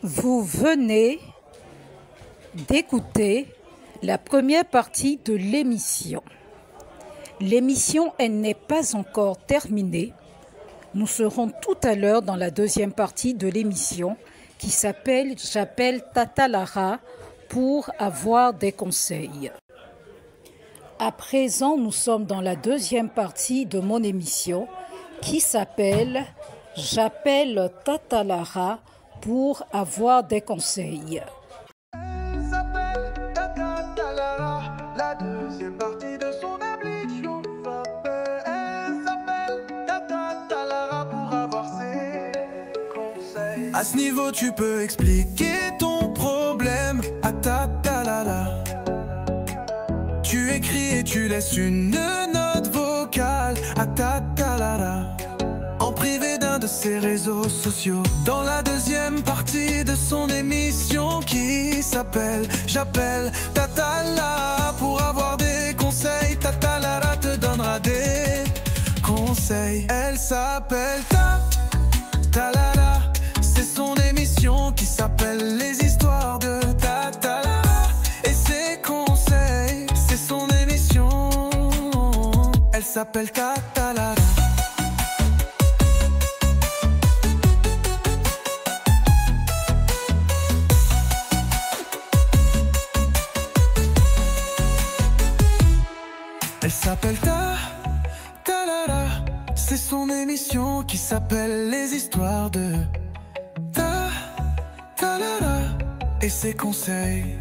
Vous venez d'écouter la première partie de l'émission. L'émission, elle n'est pas encore terminée. Nous serons tout à l'heure dans la deuxième partie de l'émission qui s'appelle « J'appelle Tata Lara pour avoir des conseils ». À présent, nous sommes dans la deuxième partie de mon émission qui s'appelle « J'appelle Tata Lara pour avoir des conseils ». Elle s'appelle Tata Lara, la deuxième partie de son émission elle s'appelle Tata Lara pour avoir ses conseils. À ce niveau, tu peux expliquer ton problème à Tata Lara. Tu écris et tu laisses une note vocale à Tata Lara en privé d'un de ses réseaux sociaux. Dans la deuxième partie de son émission qui s'appelle J'appelle Tata Lara pour avoir des conseils. Tata Lara te donnera des conseils. Elle s'appelle Tata Lara. C'est son émission qui s'appelle Les histoires de Tata Lara. Et ses conseils, c'est son émission. Elle s'appelle Tata Lara. Elle s'appelle Tata Lara. C'est son émission qui s'appelle Les histoires de Tata Lara. Et ses conseils,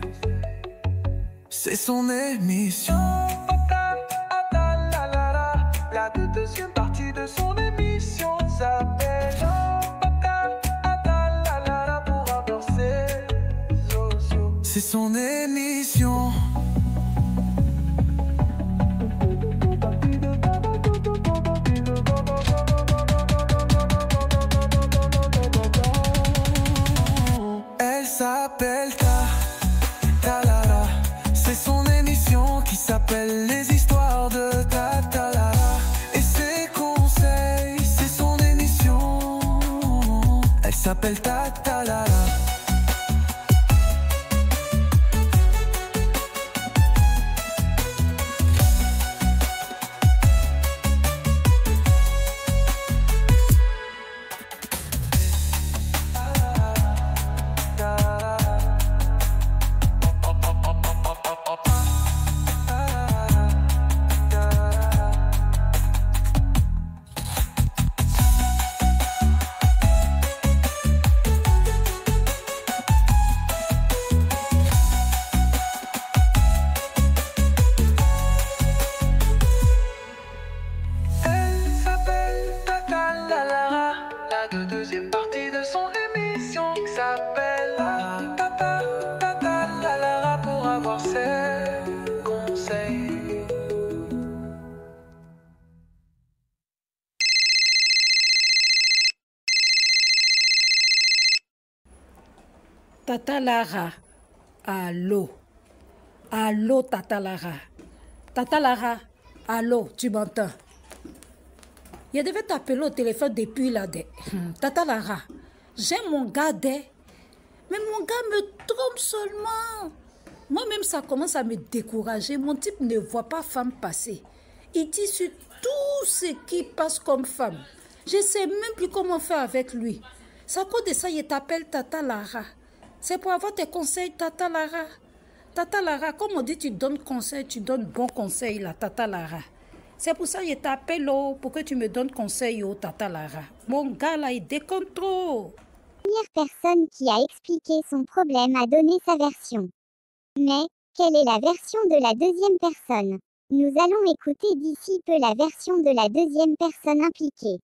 c'est son émission. Tata Lara, la deuxième partie de son émission s'appelle Tata Lara pour avoir ses sociaux. C'est son émission. Elle s'appelle Tata Lara. C'est son émission qui s'appelle Les histoires de Tata Lara. Et ses conseils, c'est son émission. Elle s'appelle Tata Lara. Deuxième partie de son émission qui s'appelle Tata Lara pour avoir ses conseils. Tata Lara, allô? Allô, Tata Lara? Tata Lara, allô, tu m'entends? Je devais t'appeler au téléphone depuis là. Tata Lara, j'ai mon gars mais mon gars me trompe seulement. Moi-même, ça commence à me décourager. Mon type ne voit pas femme passer. Il dit sur tout ce qui passe comme femme. Je ne sais même plus comment faire avec lui. C'est à cause de ça, je t'appelle Tata Lara. C'est pour avoir tes conseils, Tata Lara. Tata Lara, comme on dit, tu donnes conseil, tu donnes bons conseils, là, Tata Lara. C'est pour ça que je t'appelle pour que tu me donnes conseil, Tata Lara. Mon gars là, il déconne trop. La première personne qui a expliqué son problème a donné sa version. Mais, quelle est la version de la deuxième personne? Nous allons écouter d'ici peu la version de la deuxième personne impliquée.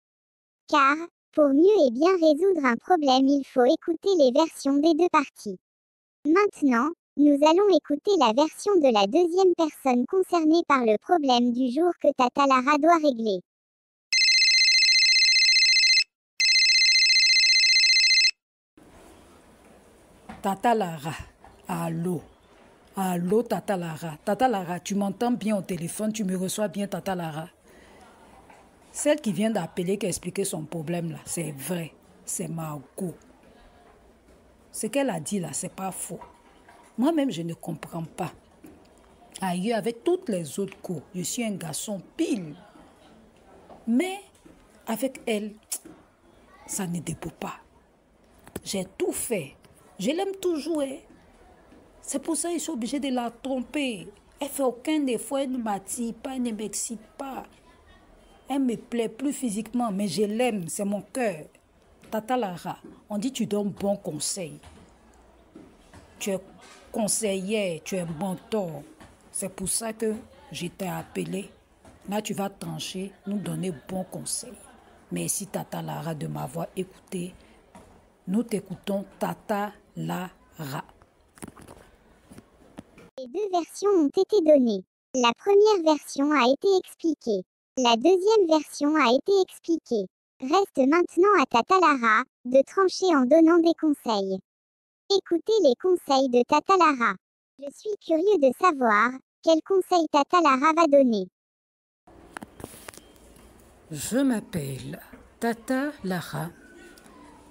Car, pour mieux et bien résoudre un problème, il faut écouter les versions des deux parties. Maintenant, nous allons écouter la version de la deuxième personne concernée par le problème du jour que Tata Lara doit régler. Tata Lara, allô? Allô, Tata Lara? Tata Lara, tu m'entends bien au téléphone? Tu me reçois bien, Tata Lara? Celle qui vient d'appeler, qui a expliqué son problème là, c'est vrai, c'est Margot. Ce qu'elle a dit là, c'est pas faux. Moi-même, je ne comprends pas. Ailleurs, avec toutes les autres cours, je suis un garçon pile. Mais avec elle, ça ne dépend pas. J'ai tout fait. Je l'aime toujours. C'est pour ça que je suis obligée de la tromper. Elle ne fait aucun effort, elle ne m'attire pas, elle ne m'excite pas. Elle me plaît plus physiquement, mais je l'aime, c'est mon cœur. Tata Lara, on dit tu donnes bon conseil. Tu es conseillère, tu es mentor. C'est pour ça que je t'ai appelé. Là, tu vas trancher, nous donner bon conseil. Merci Tata Lara de m'avoir écouté. Nous t'écoutons Tata Lara. Les deux versions ont été données. La première version a été expliquée. La deuxième version a été expliquée. Reste maintenant à Tata Lara de trancher en donnant des conseils. Écoutez les conseils de Tata Lara. Je suis curieux de savoir quel conseil Tata Lara va donner. Je m'appelle Tata Lara.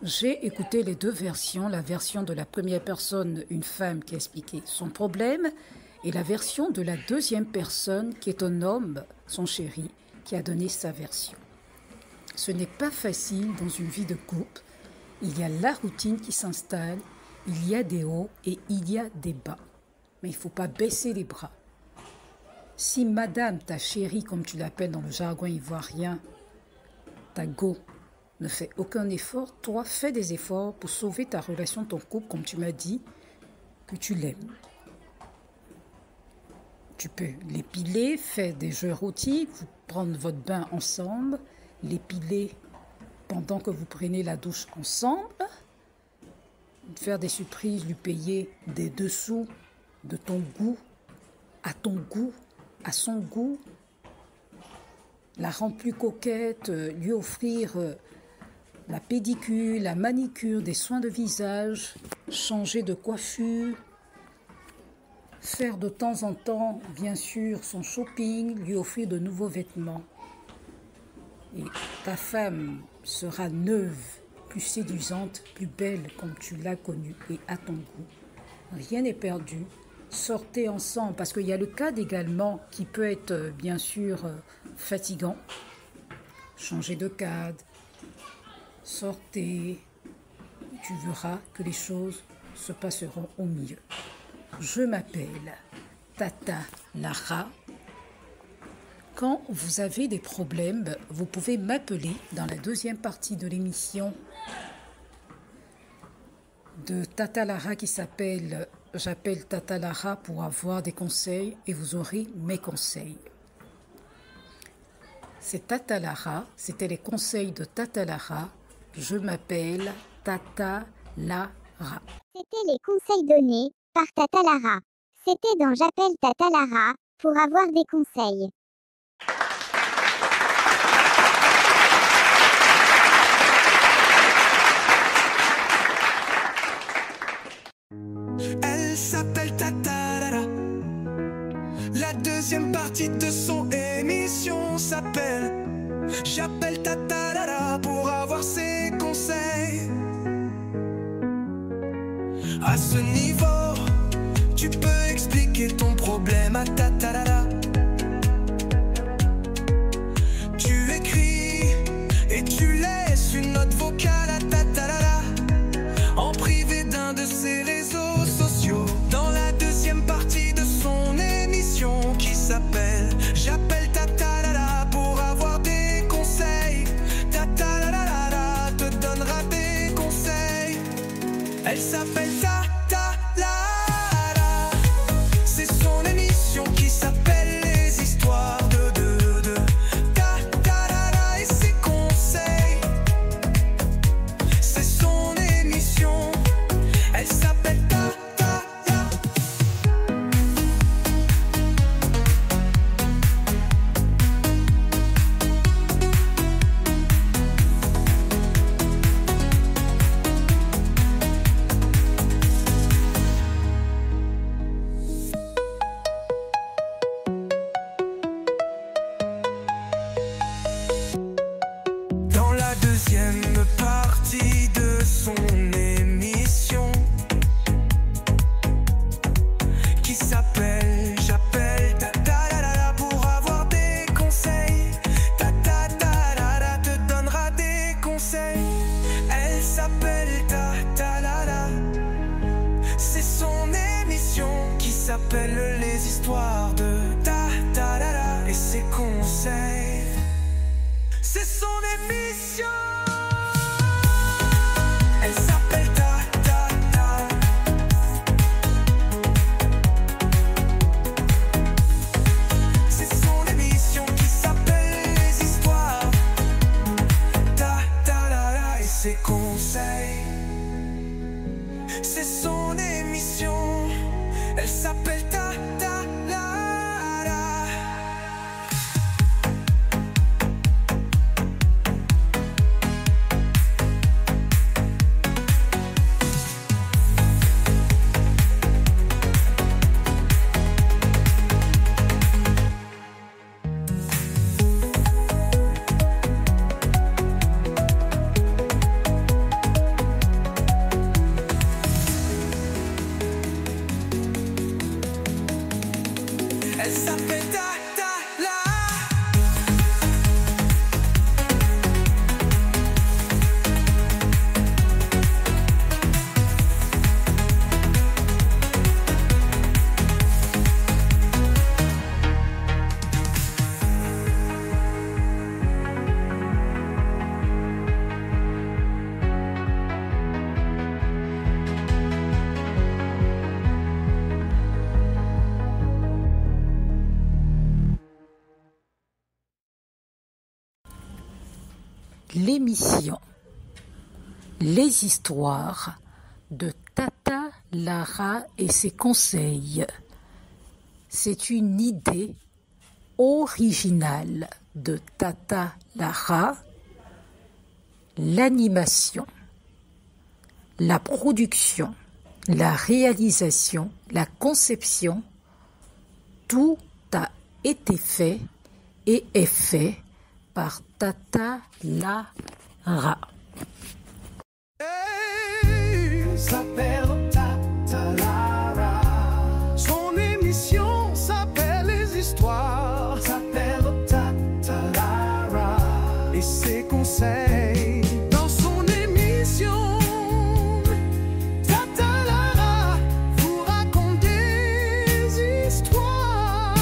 J'ai écouté les deux versions, la version de la première personne, une femme qui a expliqué son problème, et la version de la deuxième personne qui est un homme, son chéri, qui a donné sa version. Ce n'est pas facile dans une vie de couple. Il y a la routine qui s'installe, il y a des hauts et il y a des bas. Mais il ne faut pas baisser les bras. Si madame, ta chérie, comme tu l'appelles dans le jargon ivoirien, ta go, ne fait aucun effort, toi, fais des efforts pour sauver ta relation, ton couple, comme tu m'as dit, que tu l'aimes. Tu peux l'épiler, faire des jeux érotiques, vous prendre votre bain ensemble, l'épiler pendant que vous prenez la douche ensemble, faire des surprises, lui payer des dessous de ton goût, à ton goût, à son goût, la rendre plus coquette, lui offrir la pédicure, la manicure, des soins de visage, changer de coiffure, faire de temps en temps, bien sûr, son shopping, lui offrir de nouveaux vêtements. Et ta femme sera neuve, plus séduisante, plus belle comme tu l'as connue et à ton goût. Rien n'est perdu. Sortez ensemble, parce qu'il y a le cadre également qui peut être, bien sûr, fatigant. Changez de cadre. Sortez, tu verras que les choses se passeront au mieux. Je m'appelle Tata Lara. Quand vous avez des problèmes, vous pouvez m'appeler dans la deuxième partie de l'émission de Tata Lara qui s'appelle « J'appelle Tata Lara pour avoir des conseils » et vous aurez mes conseils. C'est Tata Lara, c'était les conseils de Tata Lara. Je m'appelle Tata Lara. C'était les conseils donnés par Tata Lara. C'était dans J'appelle Tata Lara pour avoir des conseils. Elle s'appelle Tata Lara. La deuxième partie de son émission s'appelle J'appelle Tata Lara pour avoir ses conseils. À ce niveau, tu peux expliquer ton problème à Tata Lara. Tu écris et tu laisses une note vocale à Tata Lara en privé d'un de ses réseaux sociaux. Dans la deuxième partie de son émission qui s'appelle J'appelle Tata Lara pour avoir des conseils. Tata Lara te donnera des conseils. Elle s'appelle Tata Lara. C'est son émission qui s'appelle s'appelle les histoires de ta ta la la et ses conseils. C'est son émission. Elle s'appelle ta ta ta. C'est son émission qui s'appelle les histoires ta ta la la et ses conseils. C'est son émission. Elle s'appelle ta ta la la. Elle s'appelle ta ta la. L'émission Les histoires de Tata Lara et ses conseils. C'est une idée originale de Tata Lara. L'animation, la production, la réalisation, la conception, tout a été fait et est fait par Tata Lara. Elle s'appelle Tata Lara. Son émission s'appelle les histoires. S'appelle Tata Lara et ses conseils. Dans son émission, Tata Lara vous raconte des histoires.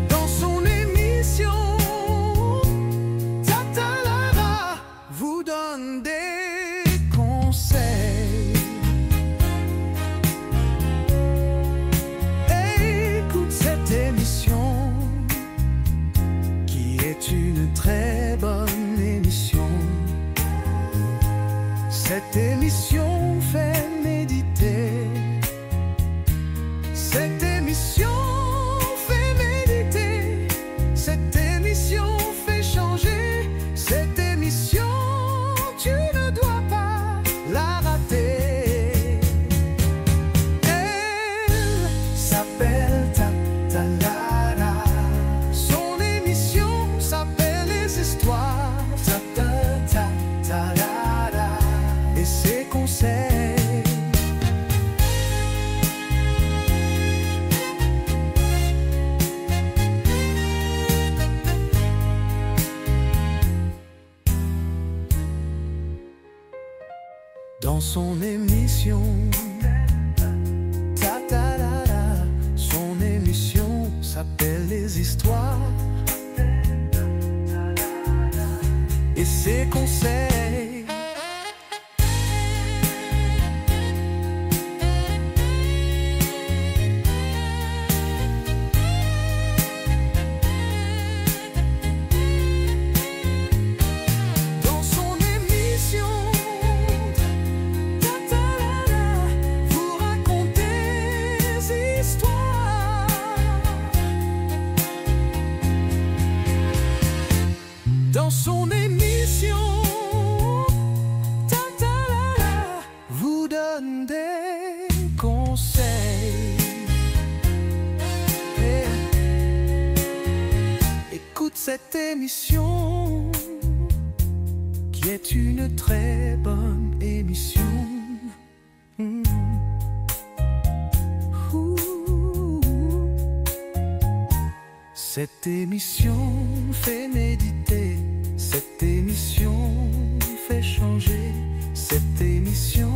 Dans son émission, Tata Lara vous donne des conseils. Écoute cette émission, qui est une très bonne émission. Cette émission fait méditer. Cette émission fait méditer. Cette émission fait changer. Cette émission, tu ne dois pas la rater. Elle s'appelle Tata Lara. Son émission s'appelle les histoires. Tata Lara et ses conseils. Dans son émission, Tata Lara, son émission s'appelle les histoires et ses conseils. Dans son émission, Tata Lara vous raconte des histoires. Dans son émission, Tata Lara vous donne des conseils. Écoute cette émission, qui est une très bonne émission. Cette émission fait méditer. Cette émission fait changer. Cette émission